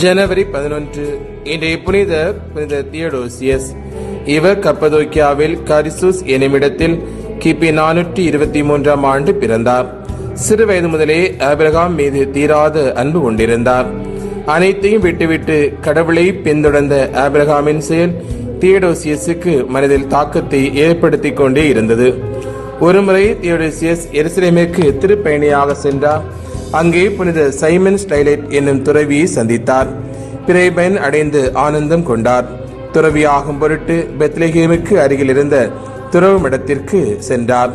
ஜனவரி 11 இன்றைய புனித தியோடோசியஸ். இவர் கப்பதோக்கியாவில் கரிசூஸ் என்னுமிடத்தில் கிபி 423 ஆண்டு பிறந்தார். சிறு வயது முதலே ஆபிரகாம் மீது தீராத அன்பு கொண்டிருந்தார். அனைத்தையும் விட்டுவிட்டு கடவுளை பின்தொடர்ந்த ஆபிரகாமின் செயல் தியோடோசியஸுக்கு மனதில் தாக்கத்தை ஏற்படுத்திக் கொண்டே இருந்தது. ஒருமுறை தியோடோசியஸ் எருசலேமிற்கு திருப்பயணியாக சென்றார். அங்கே புனித சைமன் ஸ்டைலைட் என்னும் துறவியை சந்தித்தார். பிறைபயன் அடைந்து ஆனந்தம் கொண்டார். துறவியாகும் பொருட்டு பெத்லகேமுக்கு அருகில் இருந்த துறவு மடத்திற்கு சென்றார்.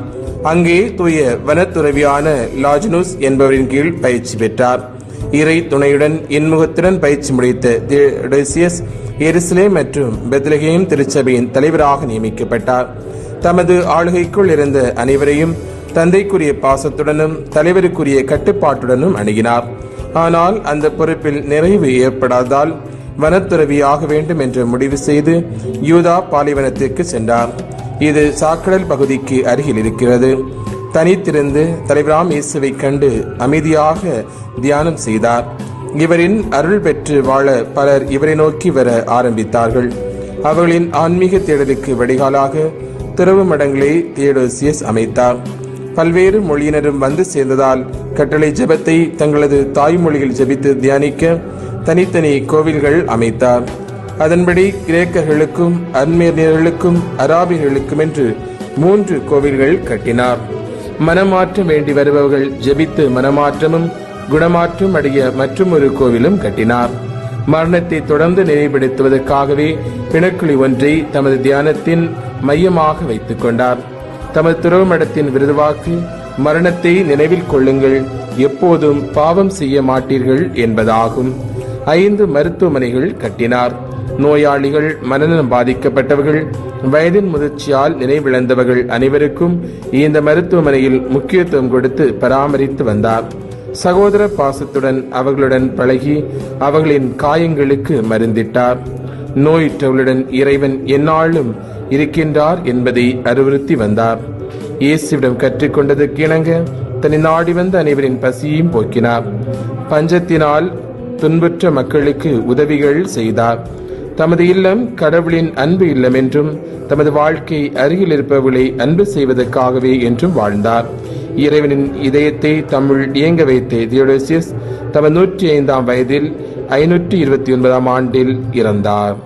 அங்கே தூய வனத்துறவியான லாஜனூஸ் என்பவரின் கீழ் பயிற்சி பெற்றார். இறை துணையுடன் இன்முகத்துடன் பயிற்சி முடித்த தியோடோசியஸ் எருசலேம் மற்றும் பெத்லகேம் திருச்சபையின் தலைவராக நியமிக்கப்பட்டார். தமது ஆளுகைக்குள் இருந்த அனைவரையும் தந்தைக்குரிய பாசத்துடனும் தலைவருக்குரிய கட்டுப்பாட்டுடனும் அணுகினார். ஆனால் அந்த பொறுப்பில் நிறைவு ஏற்படாததால் வனத்துறவியாக வேண்டும் என்று முடிவு செய்து யூதா பாலைவனத்திற்கு சென்றார். இது சாக்கடல் பகுதிக்கு அருகில் இருக்கிறது. தனித்திருந்து தலைவராம் இயேசுவை கண்டு அமைதியாக தியானம் செய்தார். இவரின் அருள் பெற்று வாழ பலர் இவரை நோக்கி வர ஆரம்பித்தார்கள். அவர்களின் ஆன்மீக தேடலுக்கு வடிகாலாக துறவு மடங்களை தியோடோசியஸ் அமைத்தார். பல்வேறு மொழியினரும் வந்து சேர்ந்ததால் கட்டளை ஜெபத்தை தங்களது தாய்மொழியில் ஜெபித்து தியானிக்க தனித்தனி கோவில்கள் அமைத்தார். அதன்படி கிரேக்கர்களுக்கும் அர்மேனியர்களுக்கும் அராபியர்களுக்கும் என்று 3 கோவில்கள் கட்டினார். மனமாற்றம் வேண்டி வருபவர்கள் ஜெபித்து மனமாற்றமும் குணமாற்றம் அடைய மற்றொரு கோவிலும் கட்டினார். மரணத்தை தொடர்ந்து நினைவுபடுத்துவதற்காகவே பிணக்குழி ஒன்றை தமது தியானத்தின் மையமாக வைத்துக் கொண்டார். தமது துறவு மடத்தின் விருதுவாக்கு மரணத்தை நினைவில் கொள்ளுங்கள், எப்போதும் பாவம் செய்ய மாட்டீர்கள் என்பதாகும். 5 மருத்துவமனைகள் கட்டினார். நோயாளிகள், மனநலம் பாதிக்கப்பட்டவர்கள், வயதின் முதிர்ச்சியால் நினைவிழந்தவர்கள் அனைவருக்கும் இந்த மருத்துவமனையில் முக்கியத்துவம் கொடுத்து பராமரித்து வந்தார். சகோதர பாசத்துடன் அவர்களுடன் பழகி அவர்களின் காயங்களுக்கு மருந்திட்டார். நோயுற்றவர்களுடன் இறைவன் எந்நாளும் இருக்கின்றார் என்பதை அறிவுறுத்தி வந்தார். இயேசுவிடம் கற்றுக்கொண்டதற்கு இணங்க தன்னை நாடி வந்த அனைவரின் பசியையும் போக்கினார். பஞ்சத்தினால் துன்புற்ற மக்களுக்கு உதவிகள் செய்தார். தமது இல்லம் கடவுளின் அன்பு இல்லம் என்றும் தமது வாழ்க்கை அருகில் இருப்பவர்களை அன்பு செய்வதற்காகவே என்றும் வாழ்ந்தார். இறைவனின் இதயத்தை தம்முள் இயங்க வைத்த தியோடோசியஸ் தமது 105ஆம் வயதில் 529ஆம் ஆண்டில் இறந்தார்.